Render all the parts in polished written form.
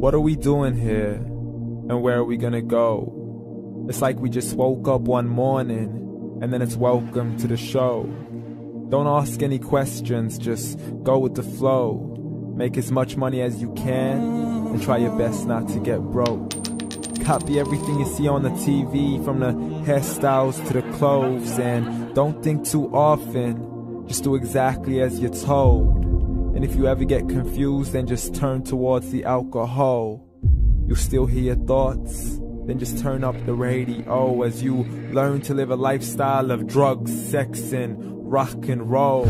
What are we doing here? And where are we gonna go? It's like we just woke up one morning, and then it's welcome to the show. Don't ask any questions, just go with the flow. Make as much money as you can, and try your best not to get broke. Copy everything you see on the TV, from the hairstyles to the clothes, and don't think too often, just do exactly as you're told. And if you ever get confused, then just turn towards the alcohol. You'll still hear your thoughts, then just turn up the radio as you learn to live a lifestyle of drugs, sex, and rock and roll.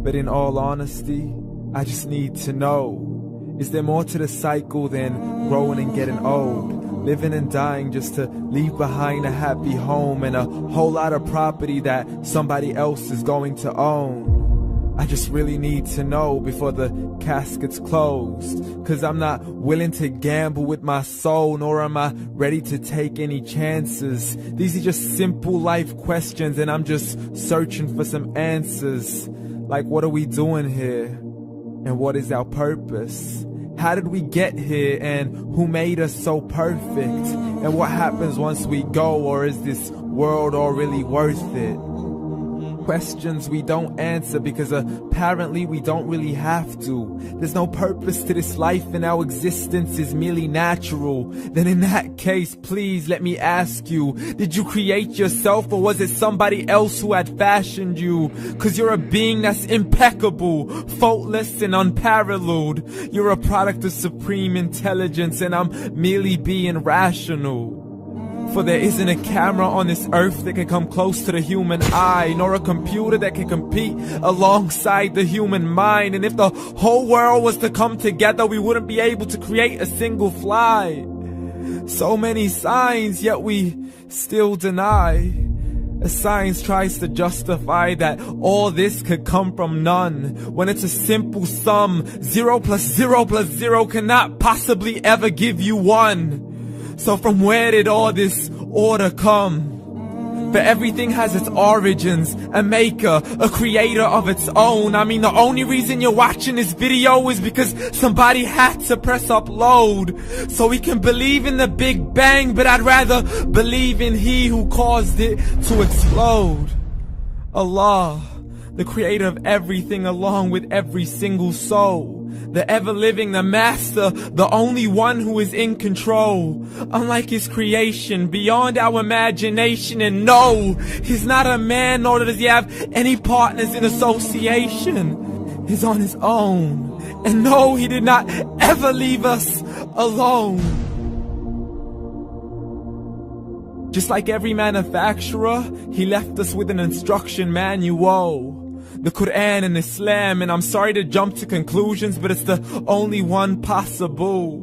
But in all honesty, I just need to know, is there more to the cycle than growing and getting old? Living and dying just to leave behind a happy home and a whole lot of property that somebody else is going to own. I just really need to know before the casket's closed, 'cause I'm not willing to gamble with my soul, nor am I ready to take any chances. These are just simple life questions, and I'm just searching for some answers. Like, what are we doing here? And what is our purpose? How did we get here, and who made us so perfect? And what happens once we go, or is this world all really worth it? Questions we don't answer because apparently we don't really have to. There's no purpose to this life and our existence is merely natural. Then in that case, please let me ask you, did you create yourself, or was it somebody else who had fashioned you? 'Cause you're a being that's impeccable, faultless and unparalleled. You're a product of supreme intelligence, and I'm merely being rational. For there isn't a camera on this earth that can come close to the human eye, nor a computer that can compete alongside the human mind. And if the whole world was to come together, we wouldn't be able to create a single fly. So many signs, yet we still deny. As science tries to justify that all this could come from none, when it's a simple sum. 0 plus 0 plus 0 cannot possibly ever give you 1. So from where did all this order come? For everything has its origins, a maker, a creator of its own. I mean, the only reason you're watching this video is because somebody had to press upload. So we can believe in the Big Bang, but I'd rather believe in He who caused it to explode. Allah, the creator of everything along with every single soul. The ever-living, the master, the only one who is in control. Unlike his creation, beyond our imagination. And no, he's not a man, nor does he have any partners in association. He's on his own. And no, he did not ever leave us alone. Just like every manufacturer, he left us with an instruction manual. The Quran and Islam, and I'm sorry to jump to conclusions, but it's the only one possible.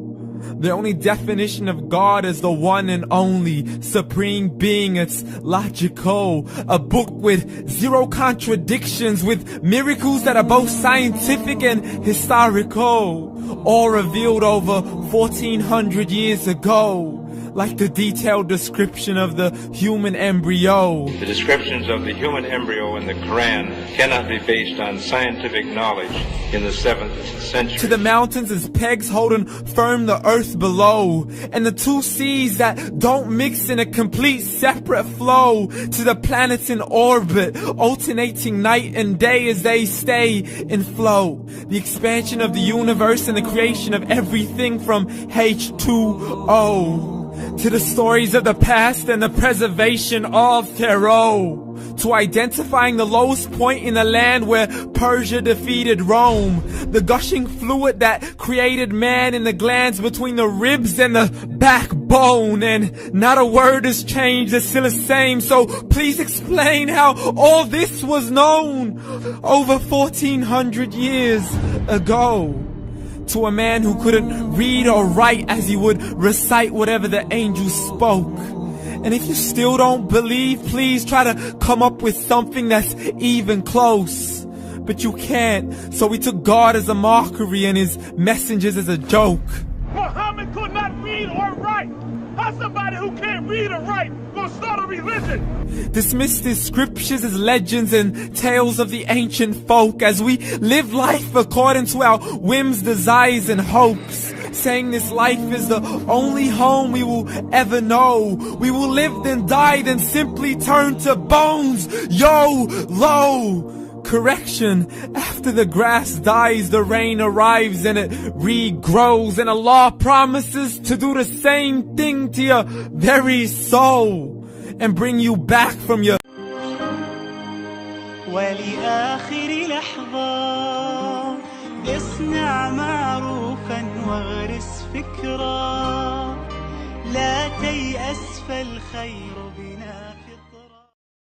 The only definition of God is the one and only supreme being. It's logical, a book with 0 contradictions, with miracles that are both scientific and historical, all revealed over 1400 years ago. Like the detailed description of the human embryo. The descriptions of the human embryo in the Quran cannot be based on scientific knowledge in the 7th century. To the mountains as pegs holding firm the earth below, and the 2 seas that don't mix in a complete separate flow. To the planets in orbit, alternating night and day as they stay in flow. The expansion of the universe and the creation of everything from H2O. To the stories of the past and the preservation of Pharaoh. To identifying the lowest point in the land where Persia defeated Rome. The gushing fluid that created man in the glands between the ribs and the backbone. And not a word has changed, it's still the same. So please explain how all this was known over 1400 years ago. To a man who couldn't read or write as he would recite whatever the angels spoke. And if you still don't believe, please try to come up with something that's even close. But you can't, so we took God as a mockery and his messengers as a joke. Muhammad could not read or write. How's somebody who can't read or write gonna start a religion? Dismissed his scriptures as legends and tales of the ancient folk, as we live life according to our whims, desires, and hopes. saying this life is the only home we will ever know. We will live then die then simply turn to bones. YOLO! Correction, after the grass dies, the rain arrives and it regrows, and Allah promises to do the same thing to your very soul and bring you back from your ولآخر لحظة اصنع معروفا واغرس فكرا لا تيأس فالخير